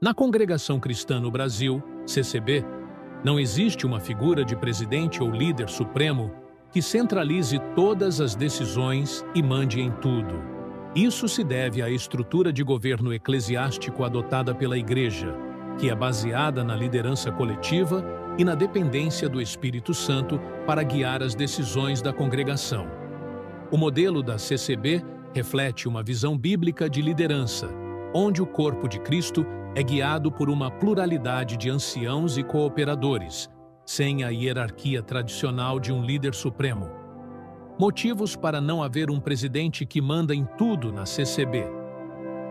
Na Congregação Cristã no Brasil, CCB, não existe uma figura de presidente ou líder supremo que centralize todas as decisões e mande em tudo. Isso se deve à estrutura de governo eclesiástico adotada pela Igreja, que é baseada na liderança coletiva e na dependência do Espírito Santo para guiar as decisões da congregação. O modelo da CCB reflete uma visão bíblica de liderança, onde o corpo de Cristo é guiado por uma pluralidade de anciãos e cooperadores, sem a hierarquia tradicional de um líder supremo. Motivos para não haver um presidente que manda em tudo na CCB.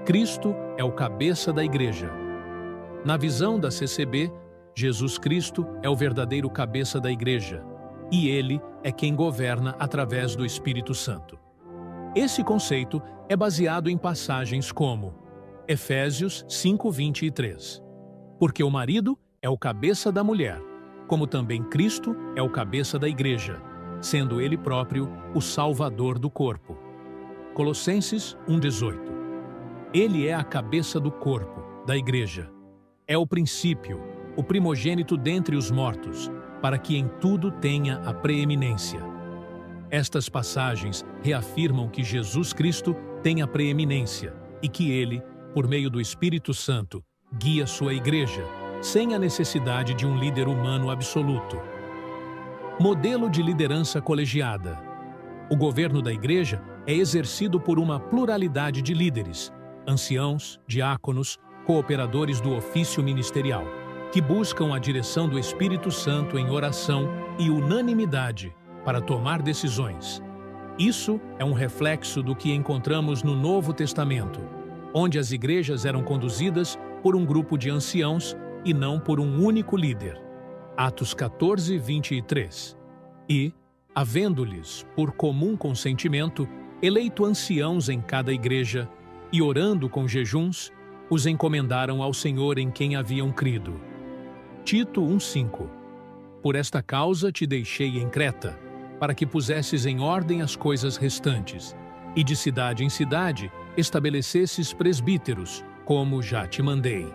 Cristo é o cabeça da Igreja. Na visão da CCB, Jesus Cristo é o verdadeiro cabeça da Igreja, e Ele é quem governa através do Espírito Santo. Esse conceito é baseado em passagens como Efésios 5:23. Porque o marido é o cabeça da mulher, como também Cristo é o cabeça da Igreja, sendo Ele próprio o Salvador do corpo. Colossenses 1:18. Ele é a cabeça do corpo, da Igreja. É o princípio, o primogênito dentre os mortos, para que em tudo tenha a preeminência. Estas passagens reafirmam que Jesus Cristo tem a preeminência e que Ele, por meio do Espírito Santo, guia sua Igreja, sem a necessidade de um líder humano absoluto. Modelo de liderança colegiada. O governo da Igreja é exercido por uma pluralidade de líderes, anciãos, diáconos, cooperadores do ofício ministerial, que buscam a direção do Espírito Santo em oração e unanimidade para tomar decisões. Isso é um reflexo do que encontramos no Novo Testamento, onde as igrejas eram conduzidas por um grupo de anciãos e não por um único líder. Atos 14:23. E, havendo-lhes, por comum consentimento, eleito anciãos em cada igreja, e orando com jejuns, os encomendaram ao Senhor em quem haviam crido. Tito 1:5. Por esta causa te deixei em Creta, para que pusesses em ordem as coisas restantes, e de cidade em cidade estabelecesses presbíteros, como já te mandei.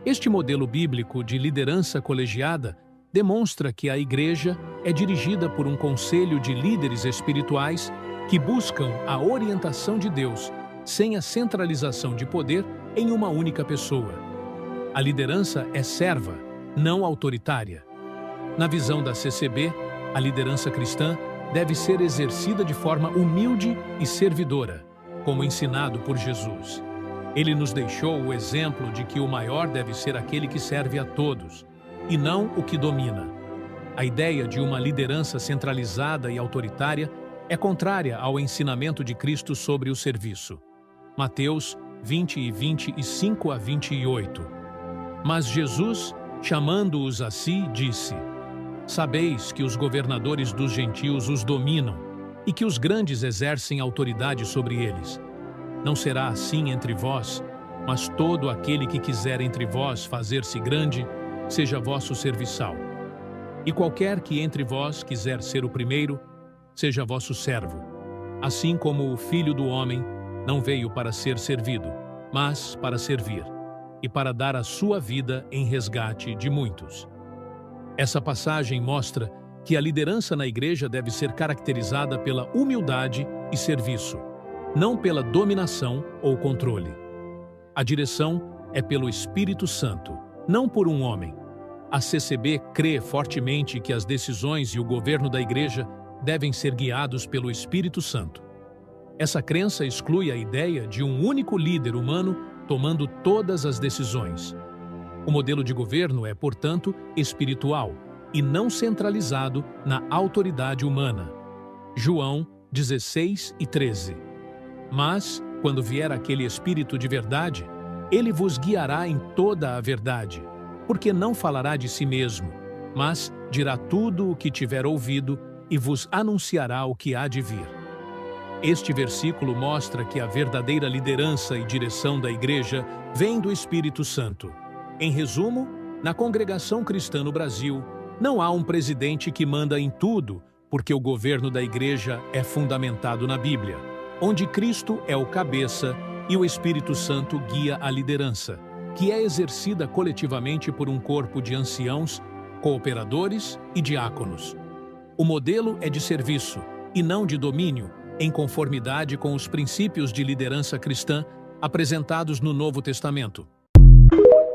Este modelo bíblico de liderança colegiada demonstra que a Igreja é dirigida por um conselho de líderes espirituais que buscam a orientação de Deus, sem a centralização de poder em uma única pessoa. A liderança é serva, não autoritária. Na visão da CCB, a liderança cristã deve ser exercida de forma humilde e servidora, como ensinado por Jesus. Ele nos deixou o exemplo de que o maior deve ser aquele que serve a todos, e não o que domina. A ideia de uma liderança centralizada e autoritária é contrária ao ensinamento de Cristo sobre o serviço. Mateus 20:25-28. Mas Jesus, chamando-os a si, disse: Sabeis que os governadores dos gentios os dominam e que os grandes exercem autoridade sobre eles. Não será assim entre vós, mas todo aquele que quiser entre vós fazer-se grande, seja vosso serviçal. E qualquer que entre vós quiser ser o primeiro, seja vosso servo. Assim como o Filho do Homem não veio para ser servido, mas para servir, e para dar a sua vida em resgate de muitos. Essa passagem mostra que a liderança na Igreja deve ser caracterizada pela humildade e serviço, não pela dominação ou controle. A direção é pelo Espírito Santo, não por um homem. A CCB crê fortemente que as decisões e o governo da Igreja devem ser guiados pelo Espírito Santo. Essa crença exclui a ideia de um único líder humano tomando todas as decisões. O modelo de governo é, portanto, espiritual e não centralizado na autoridade humana. João 16:13. Mas, quando vier aquele Espírito de verdade, ele vos guiará em toda a verdade, porque não falará de si mesmo, mas dirá tudo o que tiver ouvido e vos anunciará o que há de vir. Este versículo mostra que a verdadeira liderança e direção da Igreja vem do Espírito Santo. Em resumo, na Congregação Cristã no Brasil, não há um presidente que manda em tudo, porque o governo da Igreja é fundamentado na Bíblia, onde Cristo é o cabeça e o Espírito Santo guia a liderança, que é exercida coletivamente por um corpo de anciãos, cooperadores e diáconos. O modelo é de serviço, e não de domínio, em conformidade com os princípios de liderança cristã apresentados no Novo Testamento.